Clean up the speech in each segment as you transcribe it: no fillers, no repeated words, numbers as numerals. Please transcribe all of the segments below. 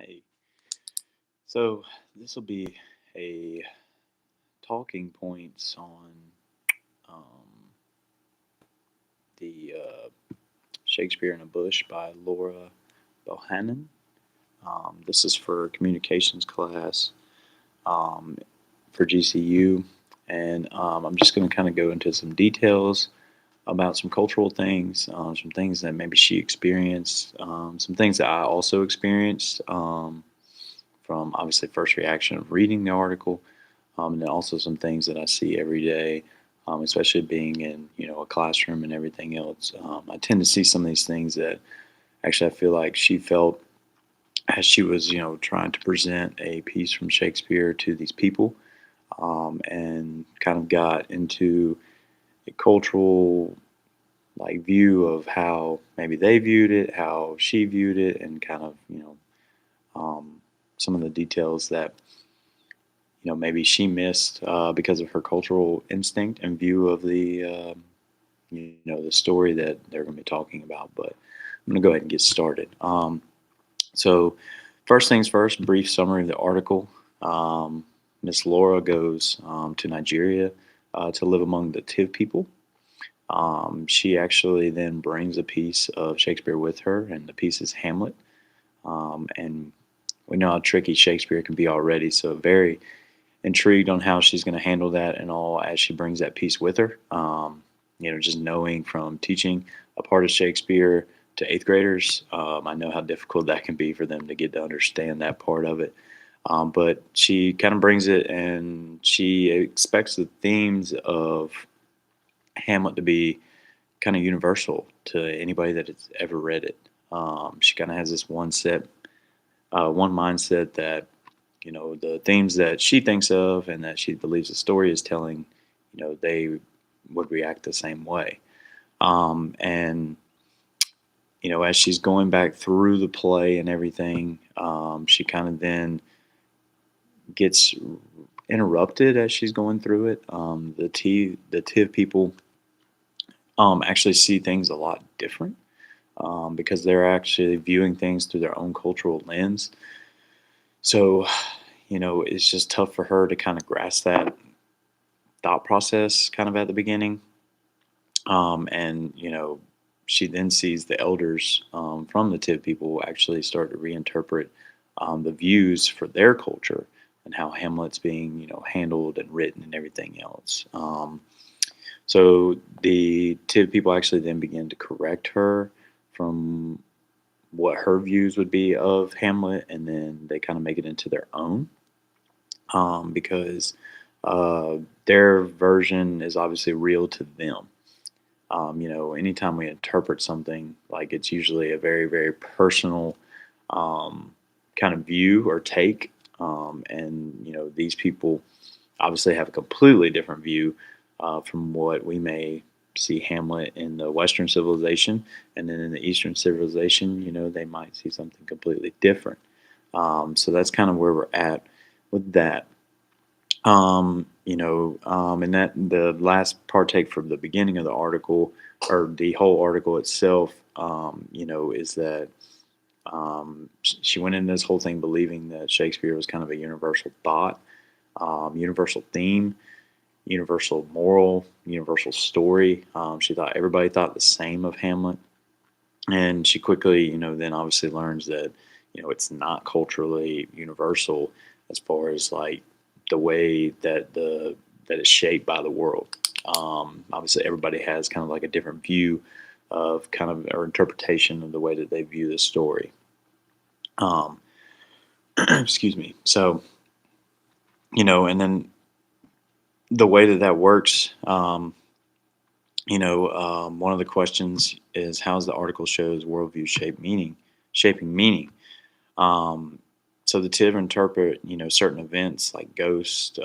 Hey, so this will be a talking points on um, the Shakespeare in a Bush by Laura Bohannan. This is for communications class um, for GCU, and I'm just going to kind of go into some details about some cultural things, some things that maybe she experienced, some things that I also experienced from obviously first reaction of reading the article. And then also some things that I see every day, especially being in a classroom and everything else. I tend to see some of these things that actually I feel like she felt as she was trying to present a piece from Shakespeare to these people, and kind of got into a cultural view of how maybe they viewed it, how she viewed it, and kind of some of the details that maybe she missed because of her cultural instinct and view of the story that they're going to be talking about. But I'm going to go ahead and get started. So first things first, brief summary of the article. Miss Laura goes to Nigeria to live among the Tiv people. She actually then brings a piece of Shakespeare with her, and the piece is Hamlet. And we know how tricky Shakespeare can be already, so very intrigued on how she's going to handle that and all as she brings that piece with her. Just knowing from teaching a part of Shakespeare to eighth graders, I know how difficult that can be for them to get to understand that part of it. But she kind of brings it, and she expects the themes of Hamlet to be kind of universal to anybody that has ever read it. She kind of has this one mindset that the themes that she thinks of and that she believes the story is telling, they would react the same way. And as she's going back through the play and everything, she kind of then gets interrupted as she's going through it. The Tiv people actually see things a lot different, because they're actually viewing things through their own cultural lens. So, it's just tough for her to kind of grasp that thought process kind of at the beginning. And, she then sees the elders from the Tiv people actually start to reinterpret the views for their culture and how Hamlet's being, handled and written and everything else. So the Tiv people actually then begin to correct her from what her views would be of Hamlet, and then they kind of make it into their own, because their version is obviously real to them. Anytime we interpret something, like it's usually a very, very personal kind of view or take. And, these people obviously have a completely different view from what we may see Hamlet in the Western civilization, and then in the Eastern civilization, they might see something completely different. So that's kind of where we're at with that. And that the last partake from the beginning of the article, or the whole article itself, is that she went into this whole thing believing that Shakespeare was kind of a universal thought, universal theme, universal moral, universal story. She thought everybody thought the same of Hamlet, and she quickly, then obviously learns that, it's not culturally universal as far as like the way that is shaped by the world. Obviously, everybody has kind of like a different view of kind of or interpretation of the way that they view the story. Um, excuse me. So, and then the way that works, one of the questions is how's the article shows worldview shaping meaning. Um, so the Tiv interpret, certain events like ghosts,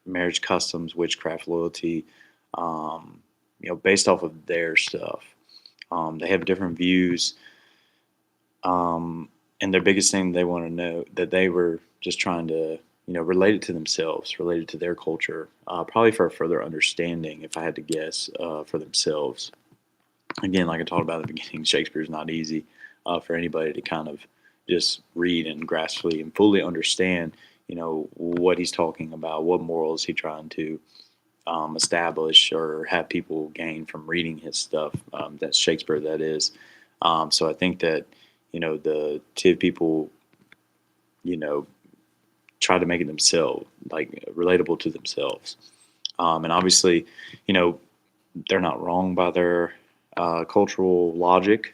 marriage customs, witchcraft, loyalty, based off of their stuff. They have different views, and their biggest thing they want to know that they were just trying to, relate it to themselves, relate it to their culture, probably for a further understanding, if I had to guess, for themselves. Again, like I talked about at the beginning, Shakespeare's not easy for anybody to kind of, just read and graspfully and fully understand, what he's talking about, what morals he trying to establish or have people gain from reading his stuff. That's Shakespeare, that is. So I think that, the TIV people, you know, try to make it themselves, like relatable to themselves. And obviously, you know, they're not wrong by their cultural logic,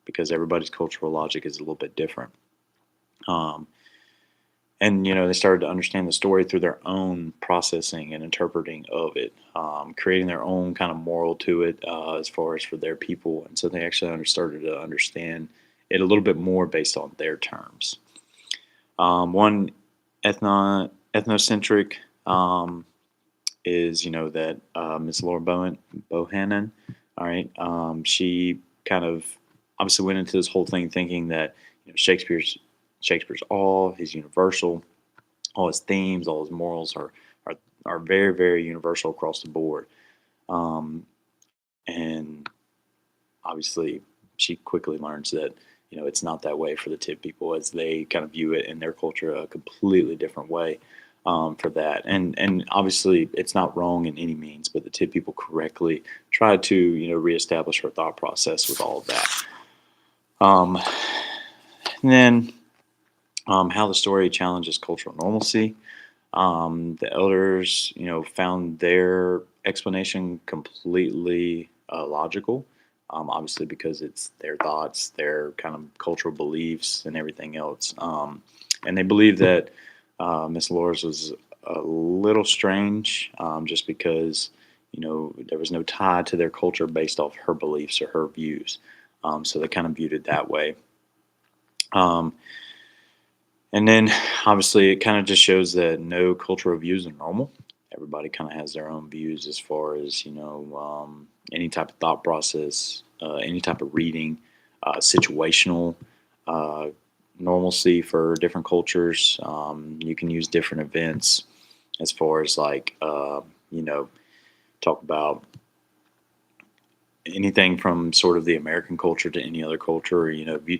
because everybody's cultural logic is a little bit different. Um, and they started to understand the story through their own processing and interpreting of it, creating their own kind of moral to it, as far as for their people. And so they actually started to understand it a little bit more based on their terms. One ethnocentric, is, that Miss Laura Bohannan. All right, she kind of obviously went into this whole thing thinking that, Shakespeare's all, he's universal, all his themes, all his morals are are very, very universal across the board. Um, and obviously, she quickly learns that, it's not that way for the Tib people, as they kind of view it in their culture a completely different way, for that. And obviously, it's not wrong in any means, but the Tib people correctly tried to, reestablish her thought process with all of that. Um, and then, how the story challenges cultural normalcy. The elders, found their explanation completely logical. Obviously, because it's their thoughts, their kind of cultural beliefs, and everything else. And they believe that Miss Laura's was a little strange, just because, there was no tie to their culture based off her beliefs or her views. So they kind of viewed it that way. Um, and then obviously it kind of just shows that no cultural views are normal. Everybody kind of has their own views as far as, any type of thought process, any type of reading, situational uh, normalcy for different cultures. You can use different events as far as like, talk about anything from sort of the American culture to any other culture.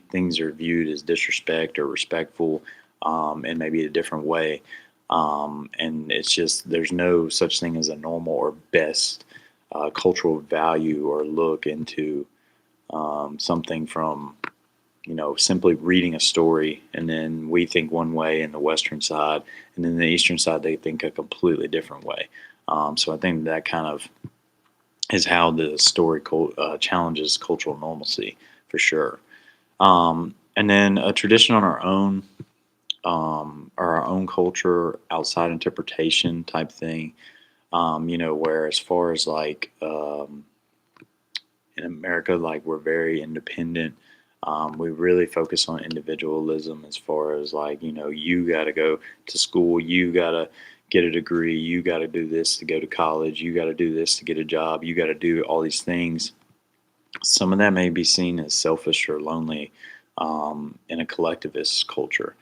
Things are viewed as disrespect or respectful, in maybe a different way. And it's just there's no such thing as a normal or best cultural value or look into something from simply reading a story, and then we think one way in the Western side, and then the Eastern side they think a completely different way. So I think that kind of is how the story challenges cultural normalcy for sure. And then a tradition on our own, or our own culture outside interpretation type thing. Where as far as like, in America, like we're very independent. We really focus on individualism as far as like, you got to go to school, you got to get a degree, you got to do this to go to college, you got to do this to get a job, you got to do all these things. Some of that may be seen as selfish or lonely, in a collectivist culture.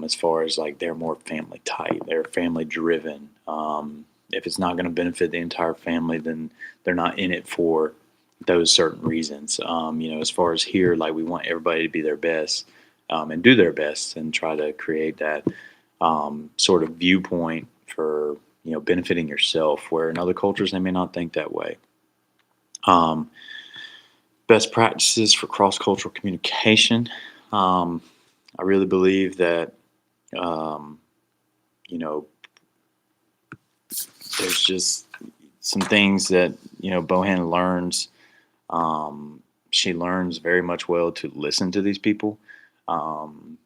As far as like they're more family tight, they're family driven. If it's not going to benefit the entire family, then they're not in it for those certain reasons. As far as here, like we want everybody to be their best, and do their best and try to create that sort of viewpoint for benefiting yourself. Where in other cultures they may not think that way. Um, Best practices for cross cultural communication. Um, I really believe that um, you know there's just some things that Bohan learns. She learns very much well to listen to these people. Um,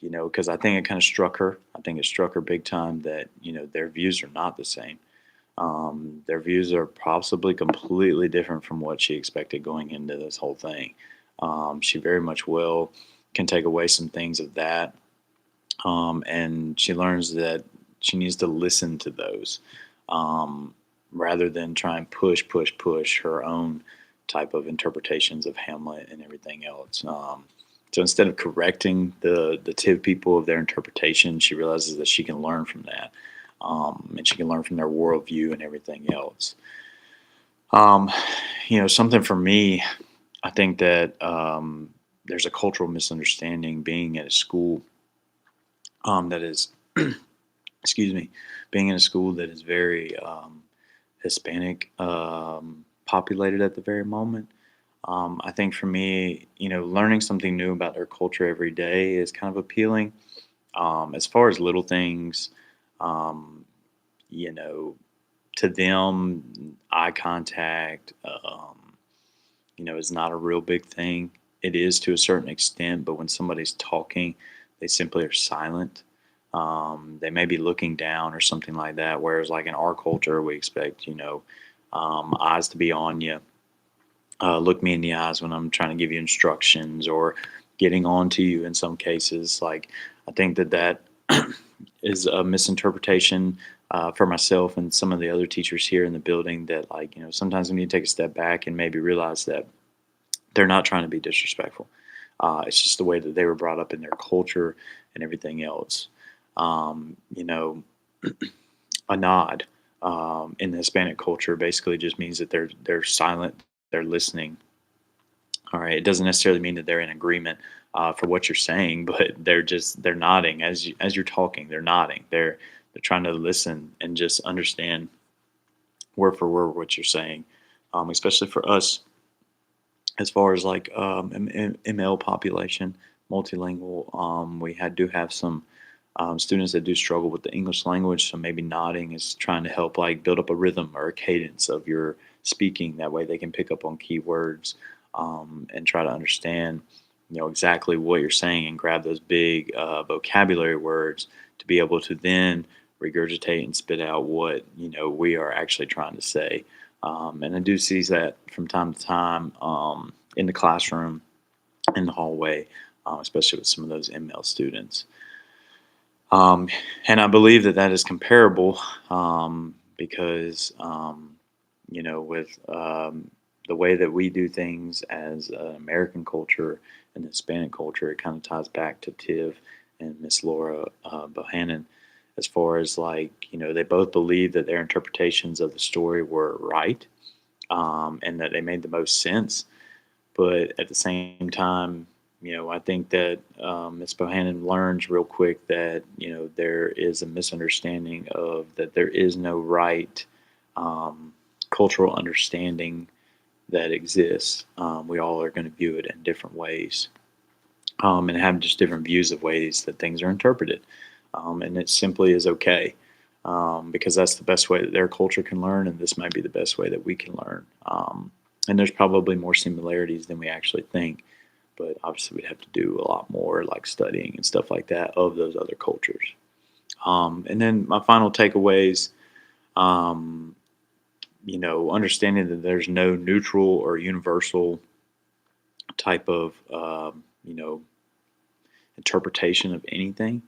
because I think it kind of struck her. I think it struck her big time that their views are not the same. Their views are possibly completely different from what she expected going into this whole thing. She very much will can take away some things of that, and she learns that she needs to listen to those, rather than try and push her own type of interpretations of Hamlet and everything else. So instead of correcting the Tiv people of their interpretation, she realizes that she can learn from that, and she can learn from their worldview and everything else. Um, Something for me, I think that there's a cultural misunderstanding being at a school that is, excuse me, being in a school that is very Hispanic populated at the very moment. I think for me, learning something new about their culture every day is kind of appealing. As far as little things, um, you know, to them, eye contact, is not a real big thing. It is to a certain extent, but when somebody's talking, they simply are silent. They may be looking down or something like that. Whereas, like in our culture, we expect, eyes to be on you, look me in the eyes when I'm trying to give you instructions or getting on to you in some cases. Like, I think that is a misinterpretation for myself and some of the other teachers here in the building that, like, sometimes we need to take a step back and maybe realize that they're not trying to be disrespectful. It's just the way that they were brought up in their culture and everything else. Um, you know, a nod in the Hispanic culture basically just means that they're silent, they're listening. All right, it doesn't necessarily mean that they're in agreement for what you're saying, but they're nodding as you're talking. They're nodding. They're trying to listen and just understand word for word what you're saying. Especially for us, as far as like ML population, multilingual, do have some students that do struggle with the English language. So maybe nodding is trying to help like build up a rhythm or a cadence of your speaking. That way they can pick up on keywords and try to understand, exactly what you're saying and grab those big vocabulary words to be able to then regurgitate and spit out what we are actually trying to say. And I do see that from time to time in the classroom, in the hallway, especially with some of those ML students. Um, and I believe that that is comparable because, with the way that we do things as American culture and Hispanic culture, it kind of ties back to Tiv and Miss Laura Bohannan as far as like, they both believe that their interpretations of the story were right and that they made the most sense. But at the same time, I think that Ms. Bohannon learns real quick that there is a misunderstanding of that there is no right cultural understanding that exists. We all are going to view it in different ways and have just different views of ways that things are interpreted, and it simply is okay. Because that's the best way that their culture can learn, and this might be the best way that we can learn. And there's probably more similarities than we actually think, but obviously we'd have to do a lot more like studying and stuff like that of those other cultures. And then my final takeaways, um, understanding that there's no neutral or universal type of, interpretation of anything.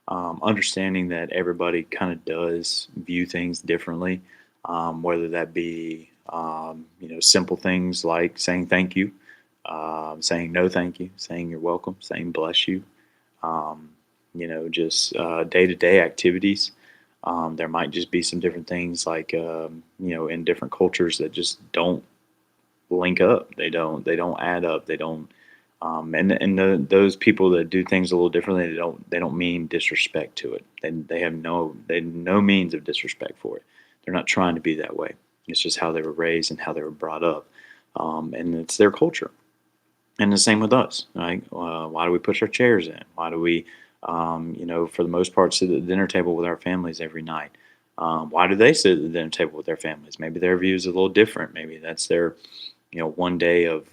Understanding that everybody kind of does view things differently, whether that be simple things like saying thank you, saying no thank you, saying you're welcome, saying bless you, um, just day to day activities. There might just be some different things like in different cultures that just don't link up. They don't add up. They don't those people that do things a little differently, they don't mean disrespect to it. They have no means of disrespect for it. They're not trying to be that way. It's just how they were raised and how they were brought up, and it's their culture. And the same with us. Right? Why do we push our chairs in? Why do we, for the most part, sit at the dinner table with our families every night? Why do they sit at the dinner table with their families? Maybe their views are a little different. Maybe that's their one day of,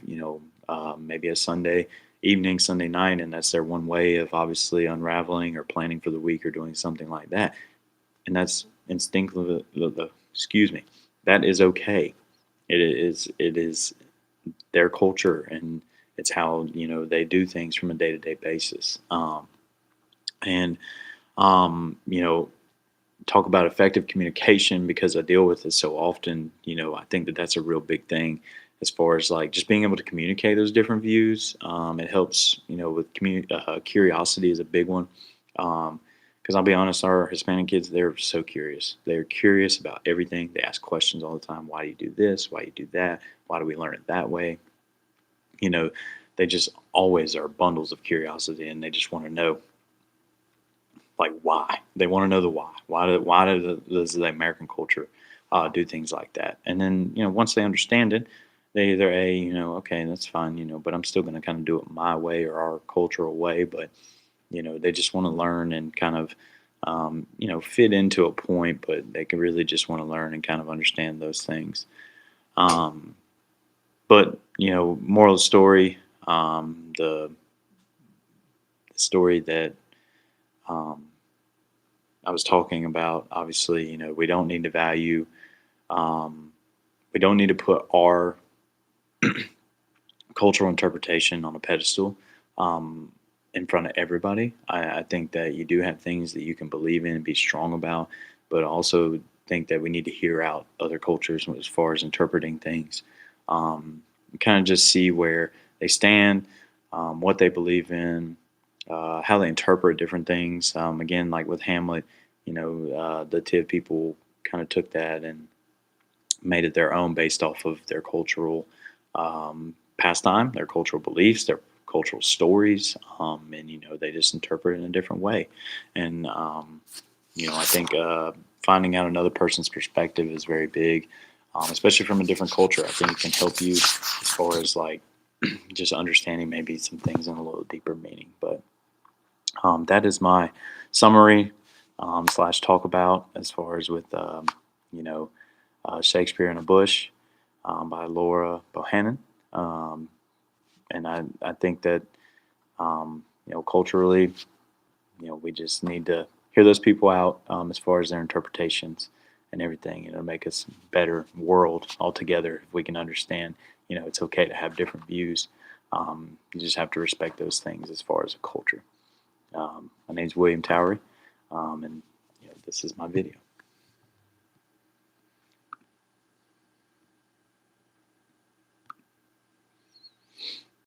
maybe a Sunday evening, Sunday night, and that's their one way of obviously unraveling or planning for the week or doing something like that. And that's instinctively, excuse me, that is okay. It is their culture and it's how, they do things from a day to day basis. And, you know, talk about effective communication because I deal with it so often. I think that that's a real big thing as far as like just being able to communicate those different views. It helps, with curiosity is a big one. Because I'll be honest, our Hispanic kids, they're so curious. They're curious about everything. They ask questions all the time. Why do you do this? Why do you do that? Why do we learn it that way? You know, they just always are bundles of curiosity, and they just want to know, like, why. They want to know the why. Does the American culture do things like that? And then, once they understand it, they either okay, that's fine, but I'm still going to kind of do it my way or our cultural way. But they just want to learn and kind of fit into a point, but they can really just want to learn and kind of understand those things. Um, but moral of the story, the story that um, I was talking about, obviously, we don't need to value, um, we don't need to put our cultural interpretation on a pedestal um, in front of everybody. I think that you do have things that you can believe in and be strong about, but also think that we need to hear out other cultures as far as interpreting things. Kind of just see where they stand, what they believe in, how they interpret different things. Again, like with Hamlet, the Tiv people kind of took that and made it their own based off of their cultural pastime, their cultural beliefs, their cultural stories, and they just interpret it in a different way. And I think finding out another person's perspective is very big, especially from a different culture. I think it can help you as far as like just understanding maybe some things in a little deeper meaning. But that is my summary slash talk about as far as with you know Shakespeare in a Bush by Laura Bohannan. Um, and I think that culturally, we just need to hear those people out as far as their interpretations and everything. It'll make us a better world altogether if we can understand. It's okay to have different views. You just have to respect those things as far as a culture. My name's William Towery, and this is my video.